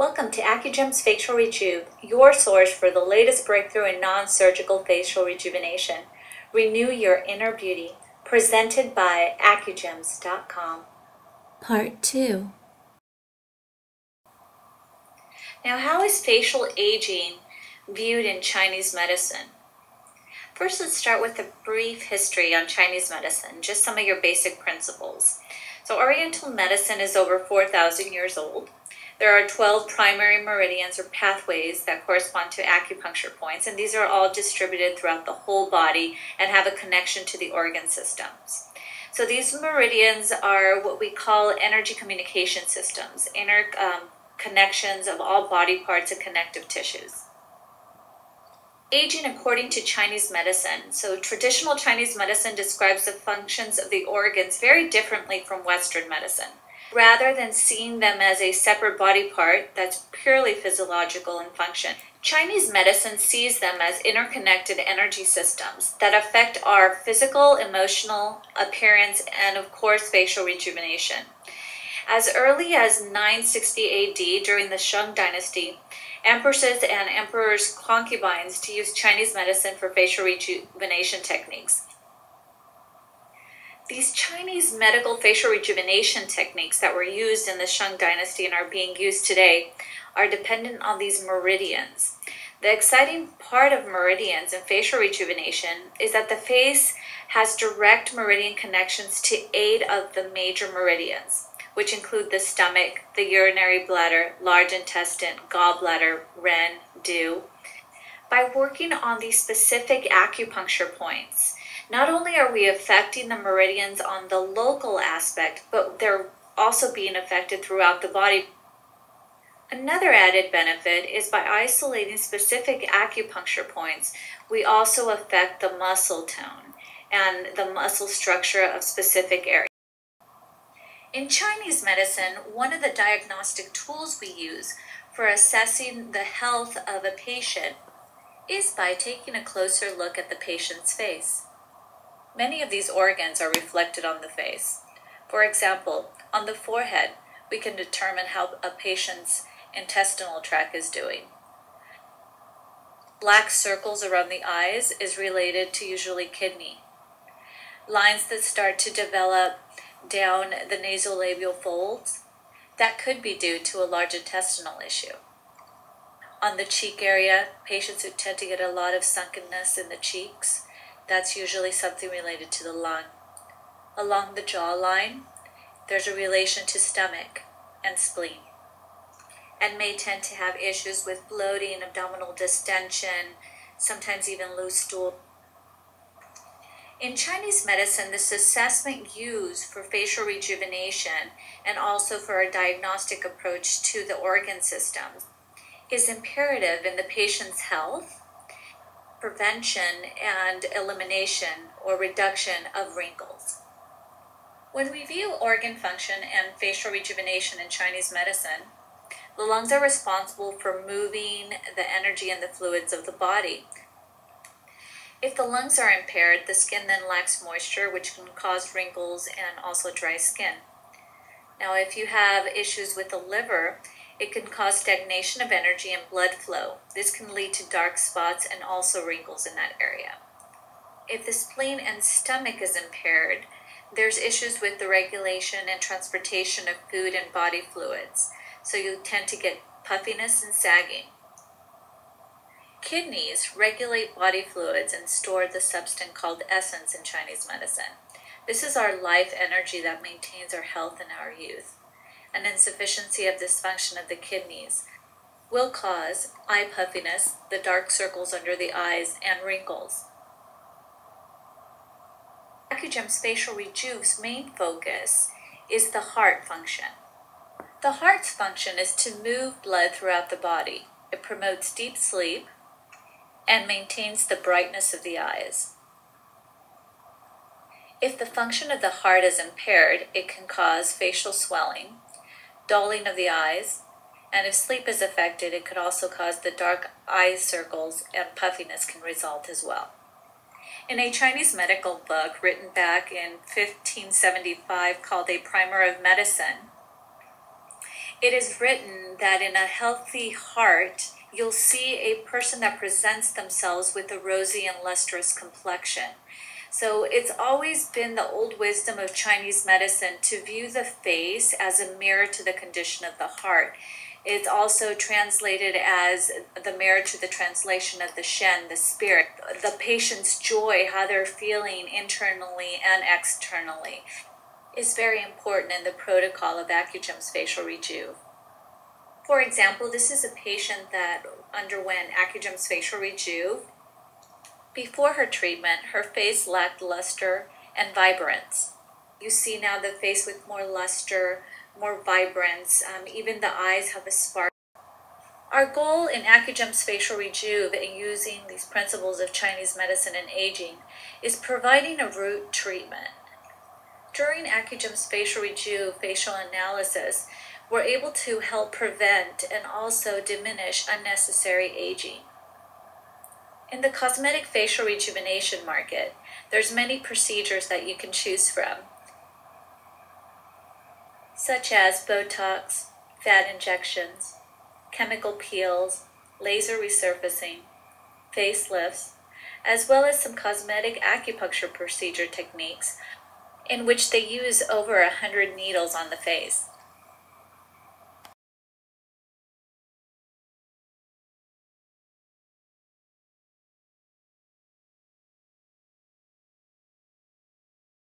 Welcome to Acugems Facial Rejuve, your source for the latest breakthrough in non-surgical facial rejuvenation. Renew your inner beauty. Presented by Acugems.com. Part 2. Now, how is facial aging viewed in Chinese medicine? First, let's start with a brief history on Chinese medicine, just some of your basic principles. So, Oriental medicine is over 4,000 years old. There are 12 primary meridians or pathways that correspond to acupuncture points, and these are all distributed throughout the whole body and have a connection to the organ systems. So these meridians are what we call energy communication systems, inner connections of all body parts and connective tissues. Aging according to Chinese medicine. So traditional Chinese medicine describes the functions of the organs very differently from Western medicine. Rather than seeing them as a separate body part that's purely physiological in function, Chinese medicine sees them as interconnected energy systems that affect our physical, emotional appearance, and of course, facial rejuvenation. As early as 960 AD, during the Shang dynasty, empresses and emperors' concubines to use Chinese medicine for facial rejuvenation techniques. These Chinese medical facial rejuvenation techniques that were used in the Shang dynasty and are being used today are dependent on these meridians. The exciting part of meridians and facial rejuvenation is that the face has direct meridian connections to 8 of the major meridians, which include the stomach, the urinary bladder, large intestine, gallbladder, ren, dew. By working on these specific acupuncture points, not only are we affecting the meridians on the local aspect, but they're also being affected throughout the body. Another added benefit is by isolating specific acupuncture points, we also affect the muscle tone and the muscle structure of specific areas. In Chinese medicine, one of the diagnostic tools we use for assessing the health of a patient is by taking a closer look at the patient's face. Many of these organs are reflected on the face. For example, on the forehead, we can determine how a patient's intestinal tract is doing. Black circles around the eyes is related to usually kidney. Lines that start to develop down the nasolabial folds, that could be due to a large intestinal issue. On the cheek area, patients who tend to get a lot of sunkenness in the cheeks, that's usually something related to the lung. Along the jawline, there's a relation to stomach and spleen, and may tend to have issues with bloating, abdominal distension, sometimes even loose stool. In Chinese medicine, this assessment used for facial rejuvenation and also for a diagnostic approach to the organ systems is imperative in the patient's health, prevention and elimination or reduction of wrinkles. When we view organ function and facial rejuvenation in Chinese medicine, the lungs are responsible for moving the energy and the fluids of the body. If the lungs are impaired, the skin then lacks moisture, which can cause wrinkles and also dry skin. Now, if you have issues with the liver, it can cause stagnation of energy and blood flow. This can lead to dark spots and also wrinkles in that area. If the spleen and stomach is impaired, there's issues with the regulation and transportation of food and body fluids. So you tend to get puffiness and sagging. Kidneys regulate body fluids and store the substance called essence in Chinese medicine. This is our life energy that maintains our health and our youth. An insufficiency of this function of the kidneys will cause eye puffiness, the dark circles under the eyes, and wrinkles. Acugems Facial Rejuve's main focus is the heart function. The heart's function is to move blood throughout the body. It promotes deep sleep and maintains the brightness of the eyes. If the function of the heart is impaired, it can cause facial swelling, dulling of the eyes, and if sleep is affected, it could also cause the dark eye circles, and puffiness can result as well. In a Chinese medical book written back in 1575 called A Primer of Medicine, It is written that in a healthy heart, you'll see a person that presents themselves with a rosy and lustrous complexion. So it's always been the old wisdom of Chinese medicine to view the face as a mirror to the condition of the heart. It's also translated as the mirror to the translation of the Shen, the spirit, the patient's joy, how they're feeling internally and externally, is very important in the protocol of Acugems facial rejuve. For example, this is a patient that underwent Acugems facial rejuve. Before her treatment, her face lacked luster and vibrance. You see now the face with more luster, more vibrance, even the eyes have a spark. Our goal in Acugems facial rejuve and using these principles of Chinese medicine and aging is providing a root treatment. During Acugems facial rejuve facial analysis, we're able to help prevent and also diminish unnecessary aging. In the cosmetic facial rejuvenation market, there's many procedures that you can choose from, such as Botox, fat injections, chemical peels, laser resurfacing, facelifts, as well as some cosmetic acupuncture procedure techniques in which they use over 100 needles on the face.